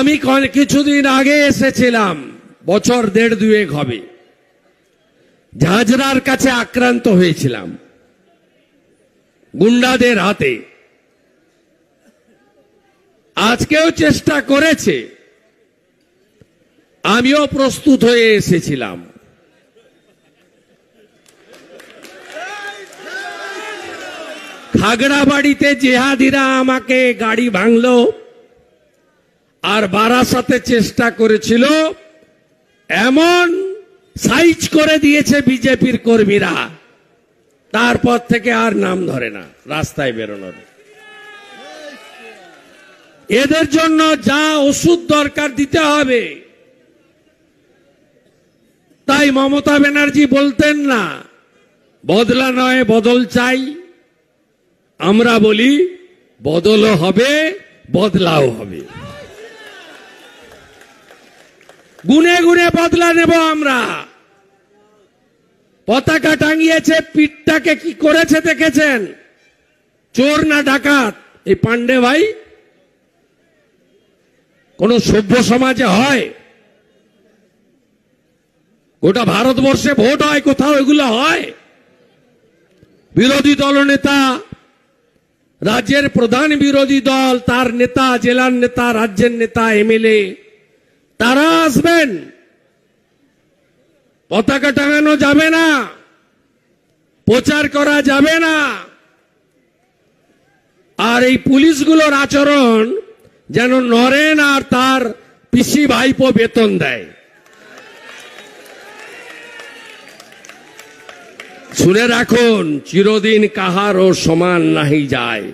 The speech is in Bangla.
আমি কিছুদিন আগে এসেছিলাম, বছর দেড় দুয়েক হবে, ঝাঁঝরার কাছে আক্রান্ত হয়েছিলাম গুন্ডাদের হাতে। আজকেও চেষ্টা করেছে, আমিও প্রস্তুত হয়ে এসেছিলাম। খাগড়াবাড়িতে জেহাদিরা আমাকে গাড়ি ভাঙলো, আর বারাসাতে চেষ্টা করেছিল, এমন সাইজ করে দিয়েছে বিজেপির কর্মীরা, তারপর থেকে আর নাম ধরে না রাস্তায় বেরোনোর। এদের জন্য যা ওষুধ দরকার দিতে হবে। তাই মমতা ব্যানার্জি বলতেন না বদলা নয় বদল চাই, আমরা বলি বদলও হবে বদলাও হবে। গুনে গুনে বদলা নেব আমরা। পতাকা টাঙিয়েছে, পিঠটাকে কি করেছে দেখেছেন? চোর না ডাকাত? এই পান্ডে ভাই কোন সভ্য সমাজে হয়? গোটা ভারতবর্ষে ভোট হয়, কোথাও এগুলো হয়? বিরোধী দলনেতা, রাজ্যের প্রধান বিরোধী দল, তার নেতা, জেলার নেতা, রাজ্যের নেতা, এমএলএ, তারা আসবেন, পতাকা টাঙানো যাবে না, প্রচার করা যাবে না। আর এই পুলিশগুলোর আচরণ যেন নরেন আর তার পিসি ভাইপো বেতন দেয়। শুনে রাখুন, চিরদিন কাহারও সমান নাহি যায়।